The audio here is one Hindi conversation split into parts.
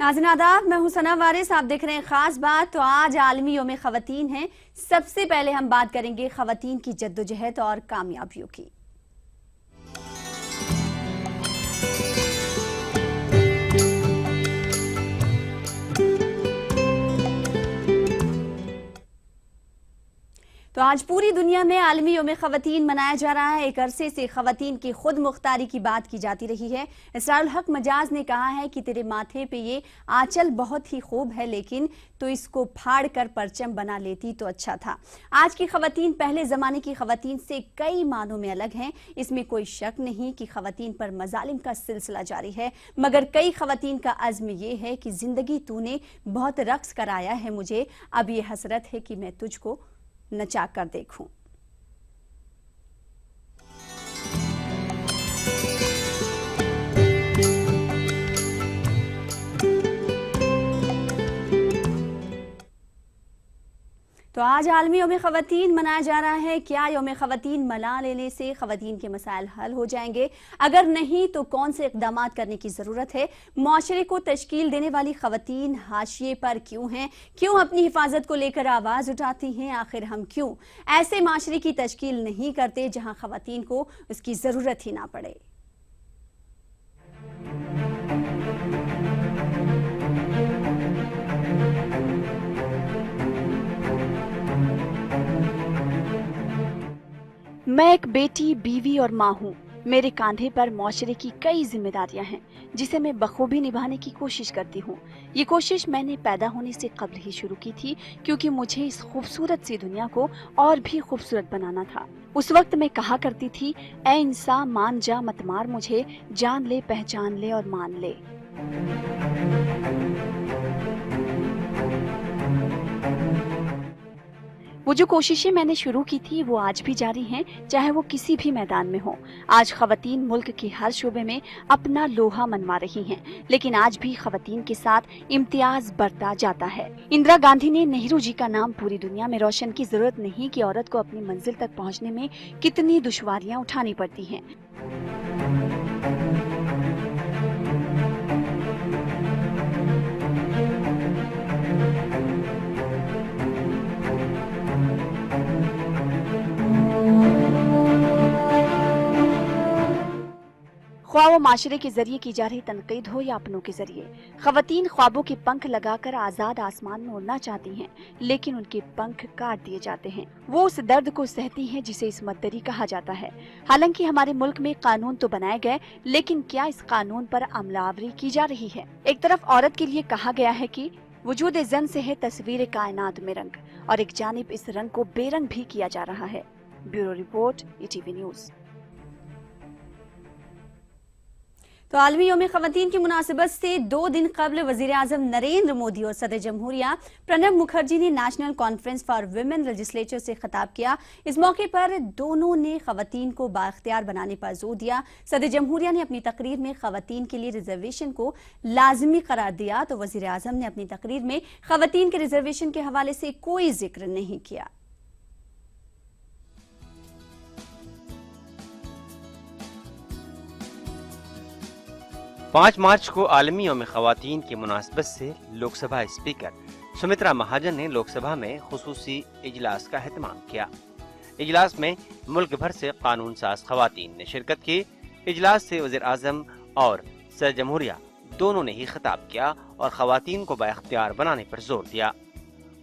नाज़रीन आदाब, मैं हूं सना वारिस। आप देख रहे हैं खास बात। तो आज आलमी यौम ख़वातीन है। सबसे पहले हम बात करेंगे ख़वातीन की जद्दोजहद और कामयाबियों की। तो आज पूरी दुनिया में आलमी यौम ख़वातीन मनाया जा रहा है। एक अरसे से ख़वातीन की खुद मुख्तारी की बात की जाती रही है। इसरारुल हक मजाज ने कहा है कि तेरे माथे पे ये आंचल बहुत ही खूब है, लेकिन तो इसको फाड़ कर परचम बना लेती तो अच्छा था। आज की ख़वातीन पहले ज़माने की ख़वातीन से कई मानों में अलग हैं। इसमें कोई शक नहीं कि ख़वातीन पर मजालिम का सिलसिला जारी है, मगर कई ख़वातीन का अज़्म ये है कि ज़िंदगी तूने बहुत रक्स कराया है मुझे, अब ये हसरत है कि मैं तुझको नचा कर देखूं। तो आज आलमी यौम ख़वातीन मनाया जा रहा है। क्या यौम ख़वातीन मना लेने से ख़वातीन के मसाइल हल हो जाएंगे? अगर नहीं तो कौन से इक़दाम करने की ज़रूरत है? मुआशरे को तश्कील देने वाली ख़वातीन हाशिए पर क्यों हैं? क्यों अपनी हिफाजत को लेकर आवाज़ उठाती हैं? आखिर हम क्यों ऐसे माशरे की तश्कील नहीं करते जहाँ ख़वातीन को उसकी ज़रूरत ही ना पड़े? मैं एक बेटी, बीवी और माँ हूँ। मेरे कांधे पर मुआशरे की कई जिम्मेदारियां हैं, जिसे मैं बखूबी निभाने की कोशिश करती हूँ। ये कोशिश मैंने पैदा होने से कब्ल ही शुरू की थी, क्योंकि मुझे इस खूबसूरत सी दुनिया को और भी खूबसूरत बनाना था। उस वक्त मैं कहा करती थी, ऐ इंसान मान जा मत मार मुझे, जान ले पहचान ले और मान ले। वो जो कोशिशें मैंने शुरू की थी वो आज भी जारी हैं, चाहे वो किसी भी मैदान में हो। आज ख़वातीन मुल्क के हर शोबे में अपना लोहा मनवा रही हैं, लेकिन आज भी ख़वातीन के साथ इम्तियाज बढ़ता जाता है। इंदिरा गांधी ने नेहरू जी का नाम पूरी दुनिया में रोशन की जरूरत नहीं कि औरत को अपनी मंजिल तक पहुँचने में कितनी दुश्वारियाँ उठानी पड़ती हैं। ख्वाह वो माशरे के जरिए की जा रही तनकीद हो या अपनों के जरिए, ख़वातीन ख्वाबों के पंख लगाकर आज़ाद आसमान में उड़ना चाहती हैं, लेकिन उनके पंख काट दिए जाते हैं। वो उस दर्द को सहती हैं जिसे इस्मत-दरी कहा जाता है। हालांकि हमारे मुल्क में कानून तो बनाए गए, लेकिन क्या इस कानून पर अमलावरी की जा रही है? एक तरफ औरत के लिए कहा गया है कि वजूद जन से है तस्वीर कायनात में रंग, और एक जानिब इस रंग को बेरंग भी किया जा रहा है। Bureau report, ETV news. तो आलमी यौम ख़वातीन की मुनासिबत से 2 दिन कबल वज़ीर आज़म नरेंद्र मोदी और सदर जमहूरिया प्रणब मुखर्जी ने national conference for women legislature से खिताब किया। इस मौके पर दोनों ने ख़वातीन को बाख्तियार बनाने पर जोर दिया। सदर जमहूरिया ने अपनी तकरीर में ख़वातीन के लिए रिजर्वेशन को लाजमी करार दिया, तो वज़ीर आज़म ने अपनी तकरीर में ख़वातीन के रिजर्वेशन के हवाले से कोई जिक्र नहीं किया। 5 मार्च को आलमी यौम ख़वातीन की मुनासबत से लोकसभा स्पीकर सुमित्रा महाजन ने लोकसभा में खुसूसी इजलास का एहतमाम किया। इजलास में मुल्क भर से कानून साज ख़वातीन ने शिरकत की। इजलास से वज़ीर आज़म और सदर जमहूरिया दोनों ने ही खिताब किया और ख़वातीन को बाइख्तियार बनाने पर जोर दिया।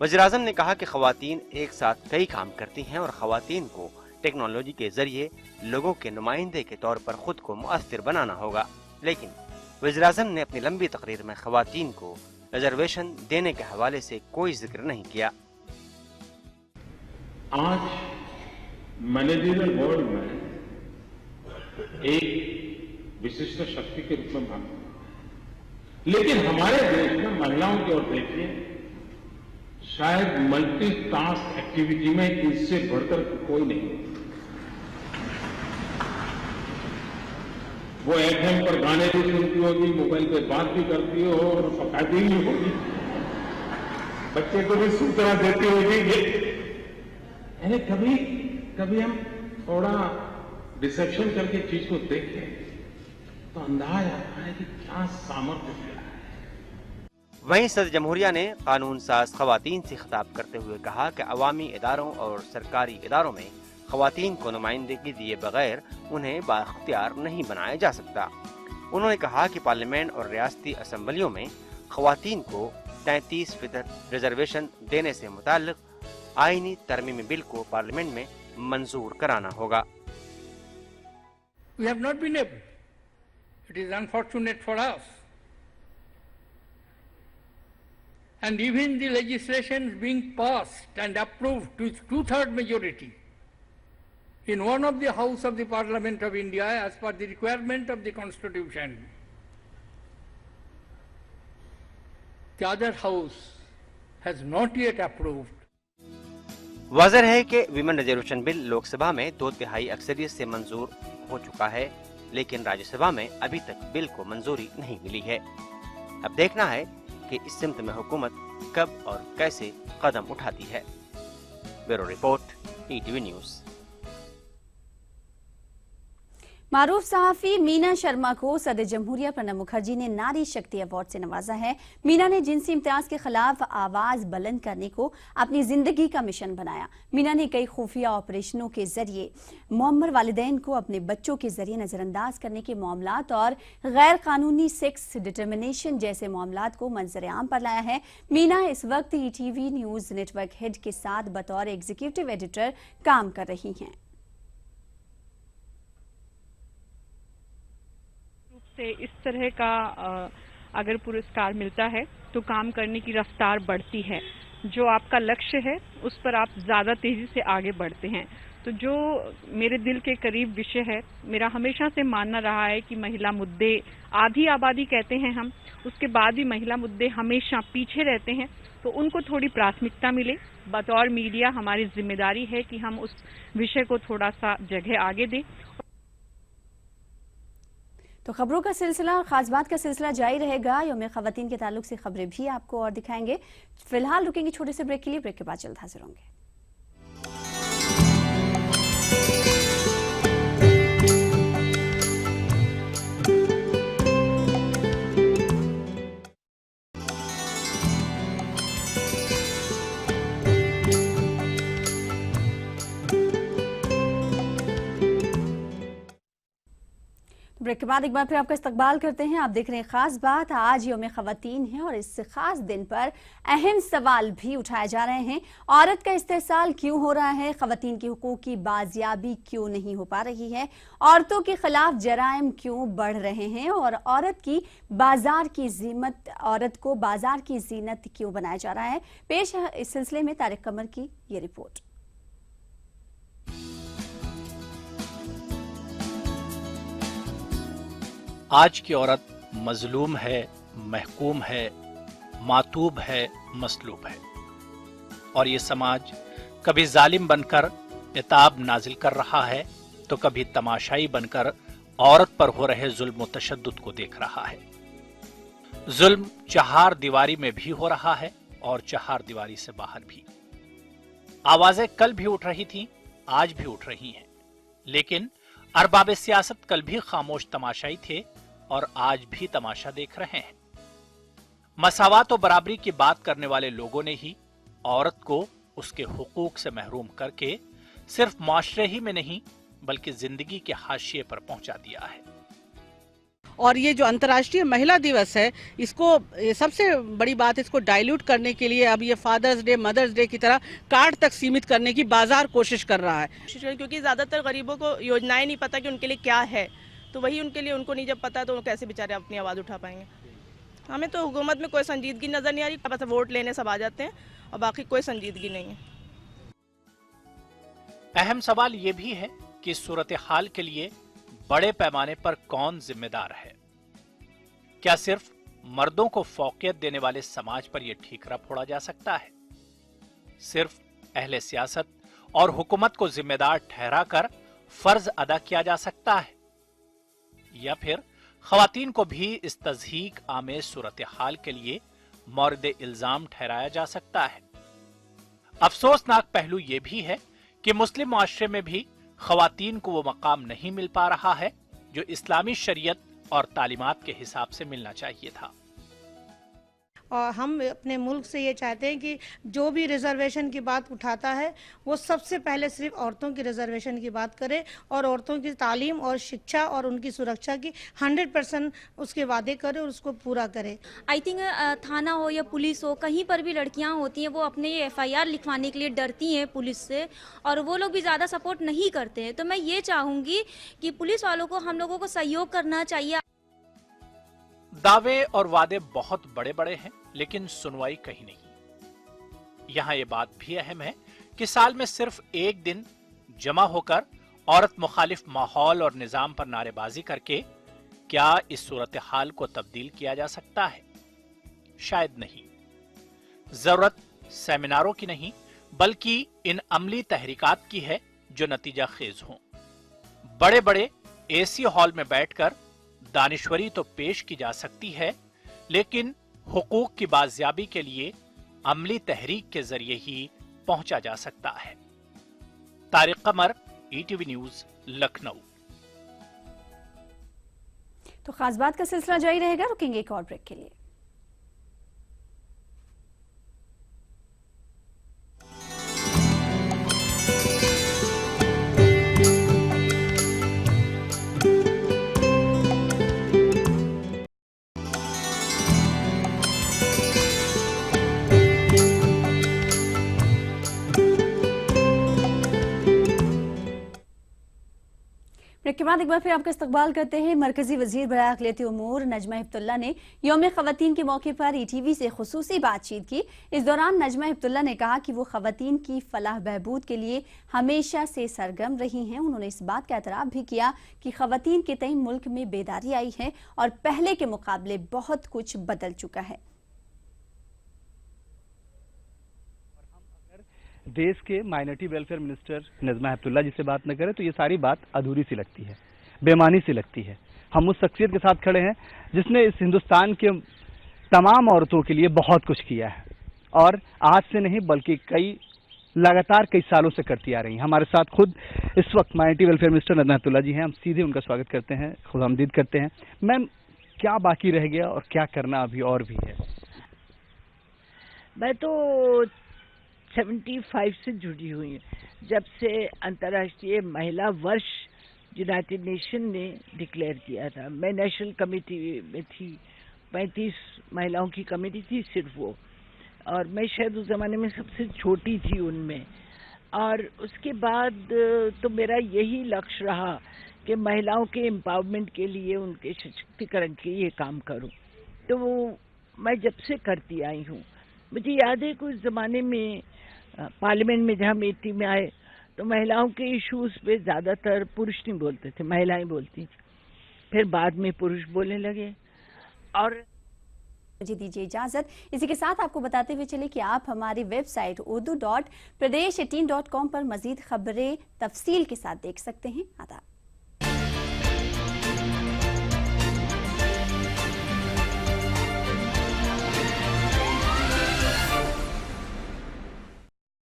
वज़ीर आज़म ने कहा कि ख़वातीन एक साथ कई काम करती हैं और ख़वातीन को टेक्नोलॉजी के जरिए लोगों के नुमाइंदे के तौर पर खुद को मुअस्सिर बनाना होगा। लेकिन वज़ीर आज़म ने अपनी लंबी तकरीर में ख़वातीन को रिजर्वेशन देने के हवाले से कोई जिक्र नहीं किया। आज मैनेजरियल बोर्ड में एक विशिष्ट शक्ति के रूप में मानते हैं, लेकिन हमारे देश में महिलाओं की ओर देखिए, शायद मल्टीटास्क एक्टिविटी में इससे बढ़कर कोई नहीं। वो एफएम पर गाने भी सुनती होगी, मोबाइल पे बात भी करती हो और पकाती भी होगी, बच्चे को भी सूचना देती होगी। यानी कभी कभी हम थोड़ा डिसेप्शन करके चीज को देखें तो अंदाज आता है कि क्या सामर्थ्य है। वहीं सदर जमहूरिया ने कानून साज खवातीन से खिताब करते हुए कहा कि अवामी इदारों और सरकारी इदारों में खवातीन को नुमाइंदगी दिए बगैर उन्हें बाख्तियार नहीं बनाया जा सकता। उन्होंने कहा कि पार्लियामेंट और रियासती असम्बलियों में खवातीन को 33% रिजर्वेशन देने से मुताल्लिक आईनी तरमीमी बिल को पार्लियामेंट में मंजूर कराना होगा। We have not been able. It is unfortunate for us. And even the legislation being passed and approved with two-third majority in one of the House of the Parliament of India as per the requirement of the Constitution, the other House has not yet approved. वाज़ेह है कि विमेन रिजर्वेशन बिल लोकसभा में 2/3 अक्सरियत से मंजूर हो चुका है, लेकिन राज्यसभा में अभी तक बिल को मंजूरी नहीं मिली है। अब देखना है कि इस सिमत में हुकूमत कब और कैसे कदम उठाती है। Bureau report, ETV news. मारूफ सहाफी मीना शर्मा को सदर जमहूरिया प्रणब मुखर्जी ने नारी शक्ति अवार्ड से नवाजा है। मीना ने जिनसी इम्तियाज के खिलाफ आवाज बुलंद करने को अपनी जिंदगी का मिशन बनाया। मीना ने कई खुफिया ऑपरेशनों के जरिए मुअम्मर वालिदैन को अपने बच्चों के जरिए नजरअंदाज करने के मामलात और गैर कानूनी सेक्स डिटर्मिनेशन जैसे मामलात को मंजर आम पर लाया है। मीना इस वक्त ईटीवी न्यूज नेटवर्क हेड के साथ बतौर एग्जीक्यूटिव एडिटर काम कर रही हैं। से इस तरह का अगर पुरस्कार मिलता है तो काम करने की रफ्तार बढ़ती है। जो आपका लक्ष्य है उस पर आप ज़्यादा तेज़ी से आगे बढ़ते हैं। तो जो मेरे दिल के करीब विषय है, मेरा हमेशा से मानना रहा है कि महिला मुद्दे आधी आबादी कहते हैं हम, उसके बाद भी महिला मुद्दे हमेशा पीछे रहते हैं, तो उनको थोड़ी प्राथमिकता मिले। बतौर मीडिया हमारी जिम्मेदारी है कि हम उस विषय को थोड़ा सा जगह आगे दें। तो खबरों का सिलसिला और खास बात का सिलसिला जारी रहेगा। यौम खवातीन के ताल्लुक से खबरें भी आपको और दिखाएंगे। फिलहाल रुकेंगे छोटे से ब्रेक के लिए। ब्रेक के बाद जल्द हाजिर होंगे। ब्रेक के बाद एक बार फिर आपका इस्तकबाल करते हैं। आप देख रहे हैं खास बात। आज यौम खवातीन है और इस खास दिन पर अहम सवाल भी उठाए जा रहे हैं। औरत का इस्तेसाल क्यों हो रहा है? खवातीन के हुकूक की बाजियाबी क्यों नहीं हो पा रही है? औरतों के खिलाफ जराइम क्यों बढ़ रहे हैं? और औरत को बाजार की जीनत क्यों बनाया जा रहा है? पेश है इस सिलसिले में तारिक कमर की ये रिपोर्ट। आज की औरत मजलूम है, महकूम है, मातूब है, मसलूब है, और ये समाज कभी जालिम बनकर इताब नाजिल कर रहा है तो कभी तमाशाई बनकर औरत पर हो रहे जुल्म व तशद्दुद को देख रहा है। जुल्म चहार दीवारी में भी हो रहा है और चहार दीवारी से बाहर भी। आवाजें कल भी उठ रही थीं, आज भी उठ रही हैं, लेकिन अरबाब सियासत कल भी खामोश तमाशाई थे और आज भी तमाशा देख रहे हैं। मसावात और बराबरी की बात करने वाले लोगों ने ही औरत को उसके हुकूक से महरूम करके सिर्फ माशरे ही में नहीं बल्कि जिंदगी के हाशिए पर पहुंचा दिया है। और ये जो अंतर्राष्ट्रीय महिला दिवस है, इसको सबसे बड़ी बात इसको डाइल्यूट करने के लिए अब ये फादर्स डे, मदर्स डे की तरह कार्ड तक सीमित करने की बाजार कोशिश कर रहा है। क्योंकि ज़्यादातर गरीबों को योजनाएं नहीं पता कि उनके लिए क्या है, तो वही उनके लिए उनको नहीं जब पता तो कैसे बेचारे अपनी आवाज़ उठा पाएंगे। हमें तो हुकूमत में कोई संजीदगी नज़र नहीं आ रही। बस वोट लेने सब आ जाते हैं और बाकी कोई संजीदगी नहीं है। अहम सवाल ये भी है कि सूरत हाल के लिए बड़े पैमाने पर कौन जिम्मेदार है? क्या सिर्फ मर्दों को फौकियत देने वाले समाज पर यह ठीकरा फोड़ा जा सकता है? सिर्फ अहले सियासत और हुकूमत को जिम्मेदार ठहराकर फर्ज अदा किया जा सकता है? या फिर खवातीन को भी इस तज़हीक आमेज सूरत हाल के लिए मौरद इल्जाम ठहराया जा सकता है? अफसोसनाक पहलू यह भी है कि मुस्लिम मुआशरे में भी खवातीन को वो मकाम नहीं मिल पा रहा है जो इस्लामी शरीयत और तालीमात के हिसाब से मिलना चाहिए था। और हम अपने मुल्क से ये चाहते हैं कि जो भी रिजर्वेशन की बात उठाता है वो सबसे पहले सिर्फ औरतों की रिजर्वेशन की बात करे और औरतों की तालीम और शिक्षा और उनकी सुरक्षा की 100% उसके वादे करे और उसको पूरा करे। आई थिंक थाना हो या पुलिस हो, कहीं पर भी लड़कियां होती हैं वो अपने FIR लिखवाने के लिए डरती हैं पुलिस से, और वो लोग भी ज़्यादा सपोर्ट नहीं करते हैं। तो मैं ये चाहूँगी कि पुलिस वालों को हम लोगों को सहयोग करना चाहिए। दावे और वादे बहुत बड़े बड़े हैं, लेकिन सुनवाई कहीं नहीं। यहाँ ये बात भी अहम है कि साल में सिर्फ एक दिन जमा होकर औरत मुखालिफ माहौल और निजाम पर नारेबाजी करके क्या इस सूरत हाल को तब्दील किया जा सकता है? शायद नहीं। जरूरत सेमिनारों की नहीं, बल्कि इन अमली तहरीकात की है जो नतीजा खेज हों। बड़े बड़े AC हॉल में बैठकर दानिश्वरी तो पेश की जा सकती है, लेकिन हुकूक की बाजियाबी के लिए अमली तहरीक के जरिए ही पहुंचा जा सकता है। तारिक कमर, ETV न्यूज, लखनऊ। तो खास बात का सिलसिला जारी रहेगा, रुकेंगे एक और ब्रेक के लिए। ब्रेक के बाद एक बार फिर आपका इस्तकबाल करते हैं। मरकजी वजीर बराए अक़लियती उमूर नजमा हिप्तुल्लाह ने यौम ख़वातीन के मौके पर ETV से खुसूसी बातचीत की। इस दौरान नजमा हिप्तुल्लाह ने कहा कि वो ख़वातीन की फलाह बहबूद के लिए हमेशा से सरगर्म रही हैं। उन्होंने इस बात का एतराफ़ भी किया कि ख़वातीन के तय मुल्क में बेदारी आई है और पहले के मुकाबले बहुत कुछ बदल चुका है। देश के माइनॉरिटी वेलफेयर मिनिस्टर नजमा हिप्तुल्लाह जी से बात न करें तो ये सारी बात अधूरी सी लगती है, बेमानी सी लगती है। हम उस शख्सियत के साथ खड़े हैं जिसने इस हिंदुस्तान के तमाम औरतों के लिए बहुत कुछ किया है और आज से नहीं बल्कि लगातार कई सालों से करती आ रही हैं। हमारे साथ खुद इस वक्त माइनॉरिटी वेलफेयर मिनिस्टर नजमा हिप्तुल्लाह जी हैं। हम सीधे उनका स्वागत करते हैं, खुशामदीद करते हैं। मैम, क्या बाकी रह गया और क्या करना अभी और भी है? मैं तो 75 से जुड़ी हुई है, जब से अंतर्राष्ट्रीय महिला वर्ष यूनाइटेड नेशन ने डिक्लेयर किया था। मैं नेशनल कमेटी में थी, 35 महिलाओं की कमेटी थी सिर्फ वो, और मैं शायद उस जमाने में सबसे छोटी थी उनमें। और उसके बाद तो मेरा यही लक्ष्य रहा कि महिलाओं के एम्पावरमेंट के लिए, उनके सशक्तिकरण के लिए काम करूं। तो वो मैं जब से करती आई हूं। मुझे याद है कि उस जमाने में पार्लियामेंट में जब हम 80 में आए तो महिलाओं के इश्यूज पे ज्यादातर पुरुष नहीं बोलते थे, महिलाएं बोलती थी। फिर बाद में पुरुष बोलने लगे। और मुझे दीजिए इजाजत। इसी के साथ आपको बताते हुए चले कि आप हमारी वेबसाइट urdu.pradesh18.com पर मजीद खबरें तफसील के साथ देख सकते हैं। आदाब।